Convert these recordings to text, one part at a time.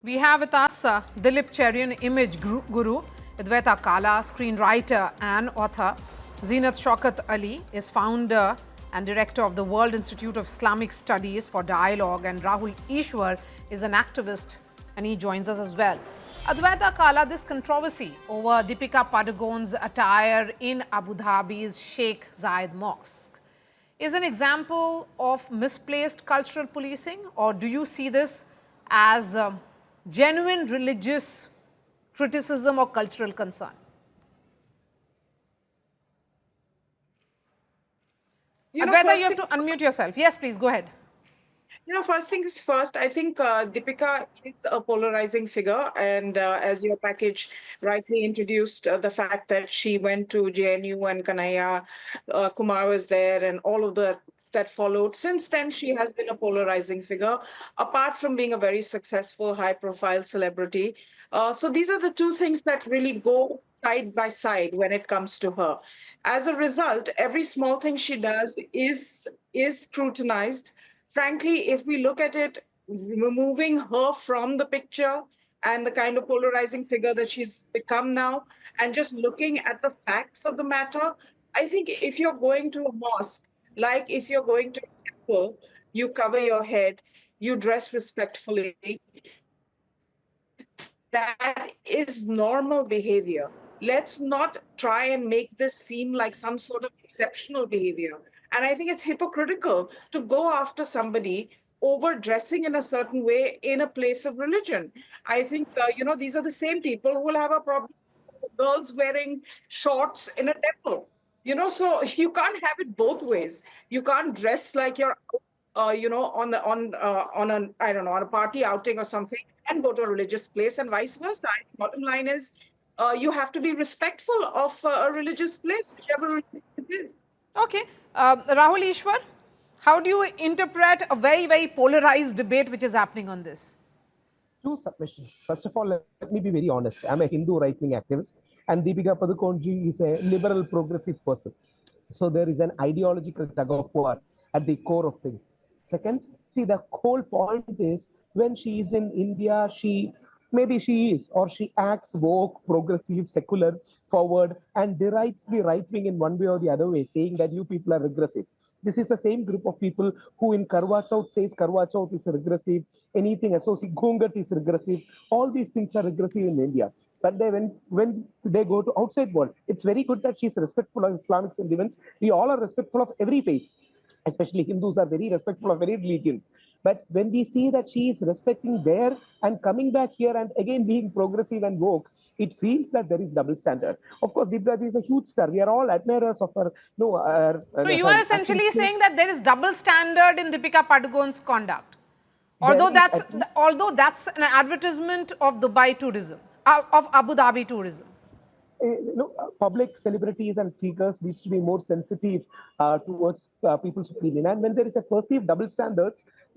We have with us Dilip Cherian, image guru, Advaita Kala, screenwriter and author. Zeenat Shaukat Ali is founder and director of the World Institute of Islamic Studies for Dialogue, and Rahul Ishwar is an activist and he joins us as well. Advaita Kala, this controversy over Deepika Padukone's attire in Abu Dhabi's Sheikh Zayed Mosque is an example of misplaced cultural policing, or do you see this as genuine religious criticism or cultural concern? Advaita, you have to unmute yourself. Yes, please, go ahead. First things first, I think Deepika is a polarizing figure. And as your package rightly introduced, the fact that she went to JNU and Kanaya, Kumar was there, and all of that followed. Since then, she has been a polarizing figure, apart from being a very successful, high-profile celebrity. So these are the two things that really go side by side when it comes to her. As a result, every small thing she does is scrutinized. Frankly, if we look at it, removing her from the picture and the kind of polarizing figure that she's become now, and just looking at the facts of the matter, I think if you're going to a mosque, like if you're going to a temple, you cover your head, you dress respectfully. That is normal behavior. Let's not try and make this seem like some sort of exceptional behavior. And I think it's hypocritical to go after somebody overdressing in a certain way in a place of religion. I think, these are the same people who will have a problem with girls wearing shorts in a temple. So you can't have it both ways. You can't dress like you're on a party outing or something and go to a religious place, and vice versa. Bottom line is, you have to be respectful of a religious place, whichever religion it is. Okay. Rahul Ishwar, how do you interpret a very, very polarized debate which is happening on this? Two submissions. First of all, let me be very honest. I'm a Hindu right-wing activist, and Deepika Padukone is a liberal progressive person. So there is an ideological tug of war at the core of things. Second, see, the whole point is when she is in India, she acts woke, progressive, secular, forward, and derides the right wing in one way or the other way, saying that you people are regressive. This is the same group of people who in Karwa Chauth says Karwa Chauth is regressive, anything associated, Ghungat is regressive. All these things are regressive in India. But when they go to outside world, it's very good that she's respectful of Islamic sentiments. We all are respectful of every faith. Especially Hindus are very respectful of every religions. But when we see that she is respecting there and coming back here and again being progressive and woke, it feels that there is double standard. Of course, Deepika is a huge star. We are all admirers of her. So you are essentially saying that there is double standard in Deepika Padukone's conduct, although that's an advertisement of Dubai tourism, of Abu Dhabi tourism. Public celebrities and figures needs to be more sensitive towards people's opinion. And when there is a perceived double standards,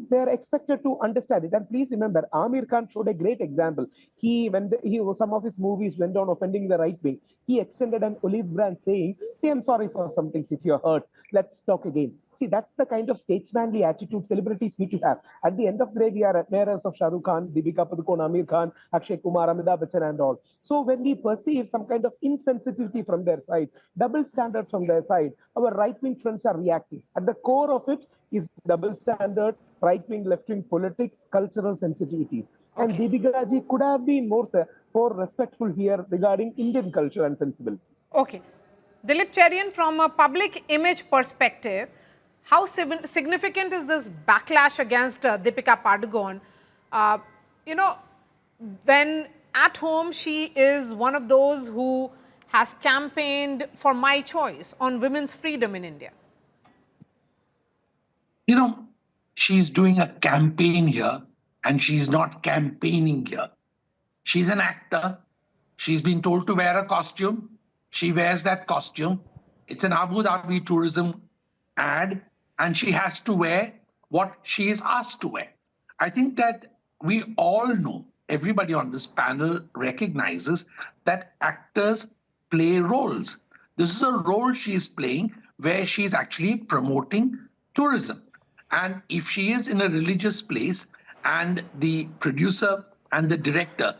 they are expected to understand it. And please remember, Amir Khan showed a great example. Some of his movies went on offending the right wing. He extended an olive branch saying, "See, I'm sorry for some things. If you're hurt, let's talk again." See, that's the kind of statesmanly attitude celebrities need to have. At the end of the day, we are admirers of Shah Rukh Khan, Deepika Padukone, Amir Khan, Akshay Kumar, Amitabh Bachchan, and all. So when we perceive some kind of insensitivity from their side, double standard from their side, our right-wing friends are reacting. At the core of it is double standard, right-wing, left-wing politics, cultural sensitivities. And Deepika ji could have been more respectful here regarding Indian culture and sensibilities. Okay. Dilip Cherian, from a public image perspective, how significant is this backlash against Deepika Padukone? When at home she is one of those who has campaigned for my choice on women's freedom in India. She's doing a campaign here and she's not campaigning here. She's an actor. She's been told to wear a costume. She wears that costume. It's an Abu Dhabi tourism ad, and she has to wear what she is asked to wear. I think that we all know, everybody on this panel recognizes that actors play roles. This is a role she is playing where she's actually promoting tourism. And if she is in a religious place and the producer and the director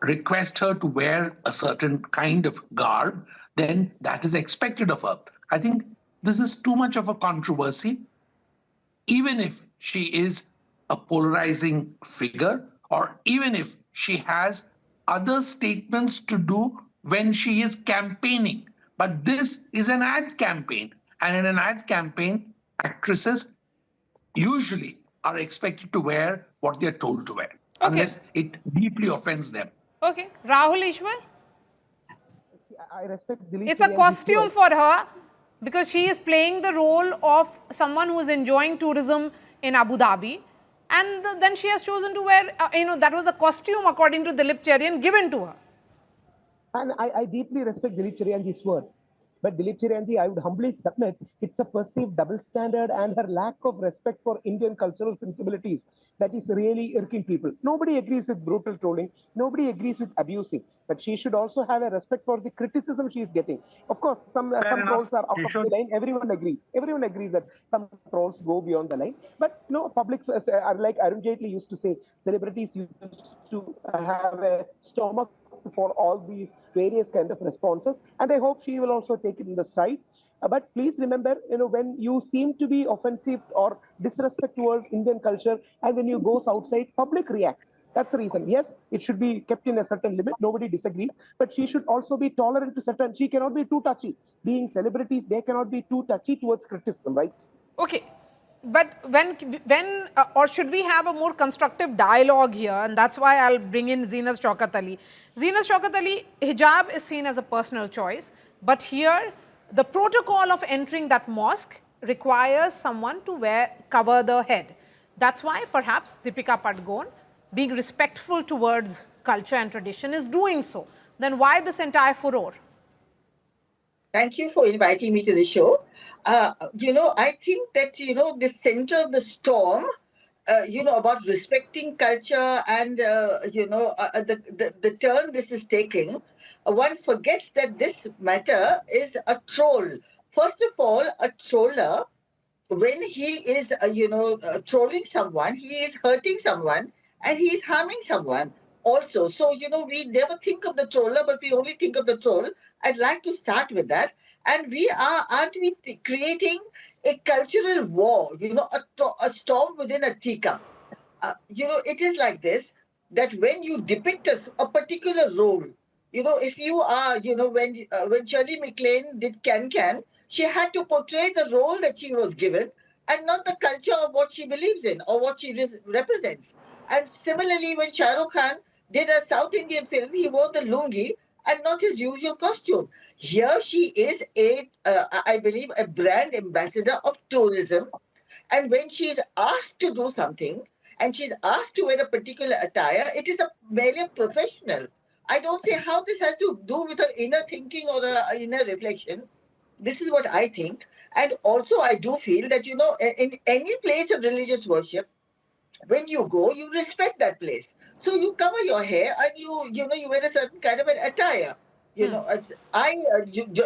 request her to wear a certain kind of garb, then that is expected of her. I think this is too much of a controversy. Even if she is a polarizing figure, or even if she has other statements to do when she is campaigning. But this is an ad campaign. And in an ad campaign, actresses usually are expected to wear what they're told to wear, unless it deeply offends them. Okay. Rahul Ishwar? I respect Dilip It's a Cherian's costume word. for her because she is playing the role of someone who is enjoying tourism in Abu Dhabi. And then she has chosen to wear, that was a costume according to Dilip Cherian given to her. And I deeply respect Dilip Cherian's word. But Dilip Cherianji, I would humbly submit, it's a perceived double standard and her lack of respect for Indian cultural sensibilities that is really irking people. Nobody agrees with brutal trolling. Nobody agrees with abusing. But she should also have a respect for the criticism she is getting. Of course, some trolls are out of the line. Everyone agrees. Everyone agrees that some trolls go beyond the line. But no, public, like Arun Jaitley used to say, celebrities used to have a stomach for all these various kind of responses, and I hope she will also take it in the stride. But please remember, when you seem to be offensive or disrespect towards Indian culture, and when you go outside, public reacts. That's the reason. Yes, it should be kept in a certain limit. Nobody disagrees, but she should also be tolerant to certain. She cannot be too touchy. Being celebrities, they cannot be too touchy towards criticism, right? Okay. But when or should we have a more constructive dialogue here? And that's why I'll bring in Zeenat Shaukat Ali. Zeenat Shaukat Ali, hijab is seen as a personal choice. But here, the protocol of entering that mosque requires someone to cover the head. That's why perhaps Deepika Padukone, being respectful towards culture and tradition, is doing so. Then why this entire furor? Thank you for inviting me to the show. I think that, the center of the storm, about respecting culture and, the turn this is taking, one forgets that this matter is a troll. First of all, a troller, when he is, trolling someone, he is hurting someone and he is harming someone also. So, we never think of the troller, but we only think of the troll. I'd like to start with that. And aren't we creating a cultural war, a storm within a teacup? It is like this, that when you depict a particular role, if you are, when Shirley MacLaine did Can, she had to portray the role that she was given and not the culture of what she believes in or what she represents. And similarly, when Shah Rukh Khan did a South Indian film, he wore the lungi and not his usual costume. Here she is I believe, a brand ambassador of tourism. And when she is asked to do something and she's asked to wear a particular attire, it is merely a professional. I don't see how this has to do with her inner thinking or her inner reflection. This is what I think. And also I do feel that, in any place of religious worship, when you go, you respect that place. So you cover your hair and you wear a certain kind of an attire. I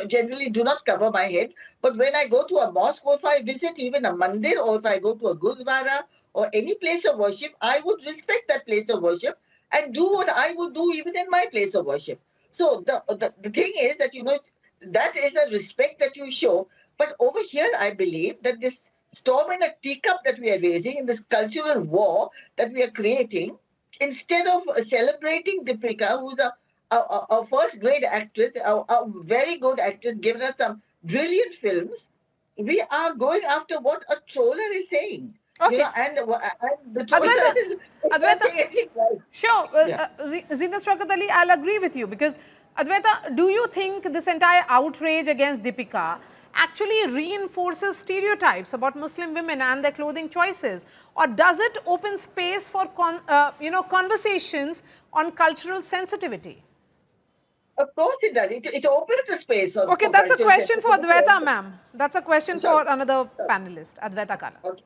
generally do not cover my head, but when I go to a mosque or if I visit even a mandir or if I go to a gurdwara or any place of worship, I would respect that place of worship and do what I would do even in my place of worship. So the thing is that, that is a respect that you show. But over here, I believe that this storm in a teacup that we are raising in this cultural war that we are creating, instead of celebrating Deepika, who's a first-grade actress, a very good actress, given us some brilliant films, we are going after what a troller is saying. Okay. And the troller is not saying anything right. Sure. Zeenat Shaukat Ali, I'll agree with you because, Advaita, do you think this entire outrage against Deepika actually reinforces stereotypes about Muslim women and their clothing choices? Or does it open space for conversations on cultural sensitivity? Of course it does. It opens the space. Okay, that's a question for Advaita, ma'am. That's a question for another panelist, Advaita Kala. Okay.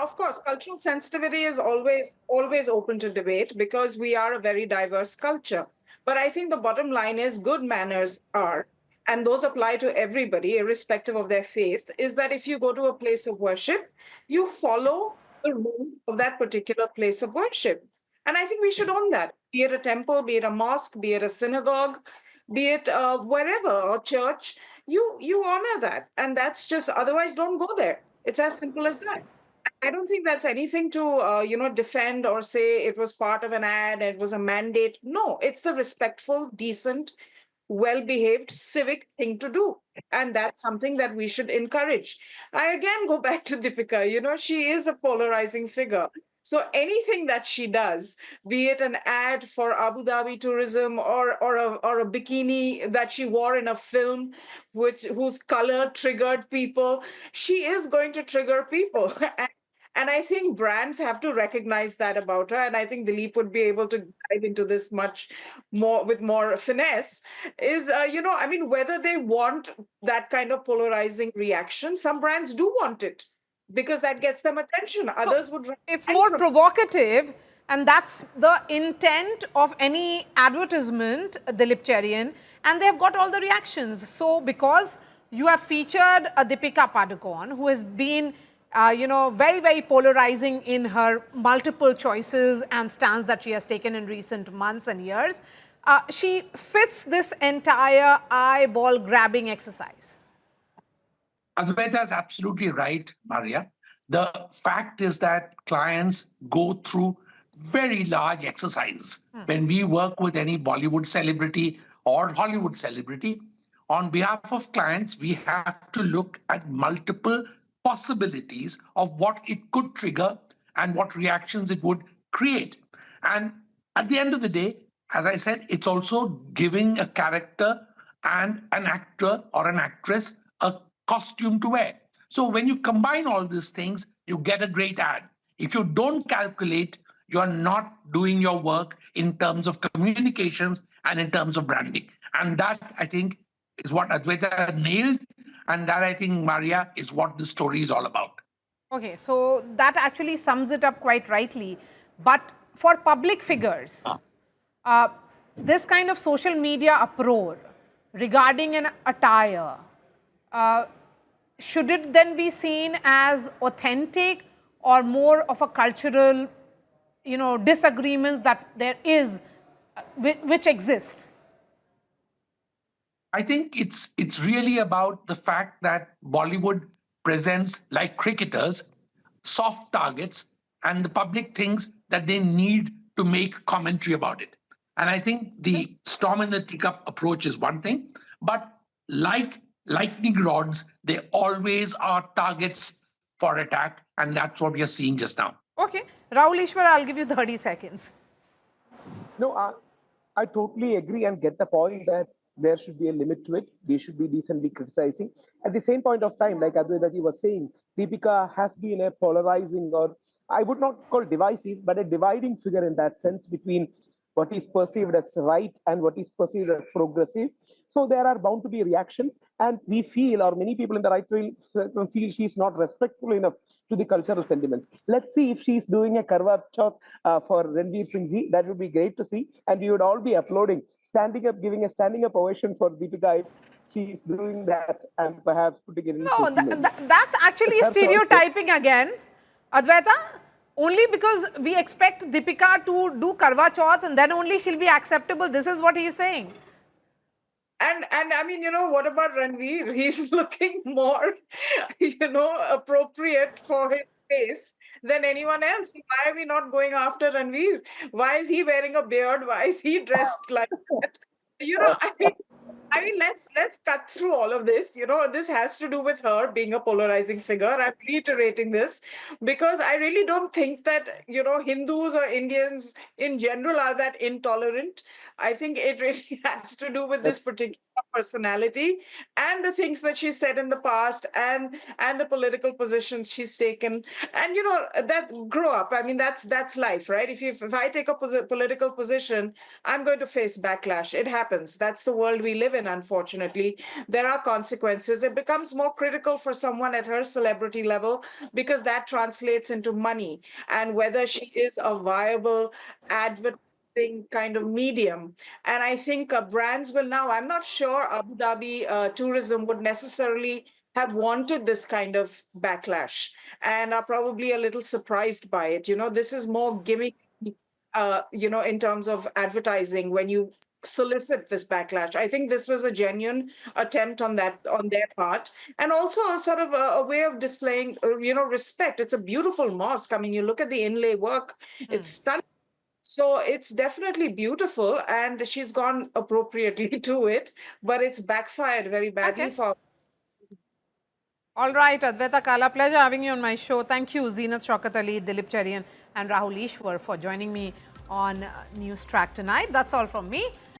Of course, cultural sensitivity is always open to debate because we are a very diverse culture. But I think the bottom line is good manners are, and those apply to everybody, irrespective of their faith, is that if you go to a place of worship, you follow the rules of that particular place of worship. And I think we should own that, be it a temple, be it a mosque, be it a synagogue, be it wherever, or church. You honor that. And that's just, otherwise, don't go there. It's as simple as that. I don't think that's anything to, defend or say it was part of an ad, it was a mandate. No, it's the respectful, decent, well-behaved civic thing to do. And that's something that we should encourage. I again go back to Deepika. She is a polarizing figure. So anything that she does, be it an ad for Abu Dhabi tourism, or a bikini that she wore in a film whose color triggered people, she is going to trigger people. And I think brands have to recognize that about her. And I think Dilip would be able to dive into this much more with more finesse. Is, whether they want that kind of polarizing reaction, some brands do want it because that gets them attention. Others would. It's more provocative, and that's the intent of any advertisement, Dilip Cherian, and they have got all the reactions. So because you have featured Deepika Padukone, who has been very, very polarizing in her multiple choices and stands that she has taken in recent months and years, she fits this entire eyeball grabbing exercise. Advaita is absolutely right, Marya. The fact is that clients go through very large exercises. When we work with any Bollywood celebrity or Hollywood celebrity, on behalf of clients, we have to look at multiple possibilities of what it could trigger and what reactions it would create. And at the end of the day, as I said, it's also giving a character and an actor or an actress a costume to wear. So when you combine all these things, you get a great ad. If you don't calculate, you're not doing your work in terms of communications and in terms of branding. And that, I think, is what Advaita nailed. And that, I think, Marya, is what the story is all about. Okay, so that actually sums it up quite rightly. But for public figures, this kind of social media uproar regarding an attire, should it then be seen as authentic or more of a cultural, disagreements that there is, which exists? I think it's really about the fact that Bollywood presents, like cricketers, soft targets, and the public thinks that they need to make commentary about it. And I think the storm in the teacup approach is one thing, but like lightning rods, they always are targets for attack, and that's what we are seeing just now. Okay, Rahul Ishwar, I'll give you 30 seconds. No, I totally agree and get the point that there should be a limit to it. They should be decently criticizing. At the same point of time, like Advaita was saying, Deepika has been a polarizing, or I would not call divisive, but a dividing figure in that sense between what is perceived as right and what is perceived as progressive. So there are bound to be reactions, and we feel, or many people in the right wing feel, she's not respectful enough to the cultural sentiments. Let's see if she's doing a Karwa Chauth for Ranveer Singh ji. That would be great to see, and we would all be applauding, standing up, giving a standing up ovation for Deepika if she's doing that, and perhaps putting it in. No, that's actually stereotyping again, Advaita. Only because we expect Deepika to do Karwa Chauth and then only she'll be acceptable. This is what he's saying. And I mean, what about Ranveer? He's looking more, appropriate for his face than anyone else. Why are we not going after Ranveer? Why is he wearing a beard? Why is he dressed like that? I mean, let's cut through all of this. This has to do with her being a polarizing figure. I'm reiterating this because I really don't think that, Hindus or Indians in general are that intolerant. I think it really has to do with this particular personality and the things that she said in the past and the political positions she's taken. And, that grow up. I mean, that's life, right? If I take a political position, I'm going to face backlash. It happens. That's the world we live in. Unfortunately, there are consequences. It becomes more critical for someone at her celebrity level because that translates into money and whether she is a viable advertising kind of medium. And I think brands will now, I'm not sure Abu Dhabi tourism would necessarily have wanted this kind of backlash and are probably a little surprised by it. This is more gimmick, in terms of advertising when you solicit this backlash. I think this was a genuine attempt on their part, and also a sort of a way of displaying, respect. It's a beautiful mosque. I mean, you look at the inlay work; it's stunning. So it's definitely beautiful, and she's gone appropriately to it, but it's backfired very badly for. All right, Advaita Kala, pleasure having you on my show. Thank you, Zeenat Shaukat Ali, Dilip Cherian, and Rahul Ishwar for joining me on News Track tonight. That's all from me.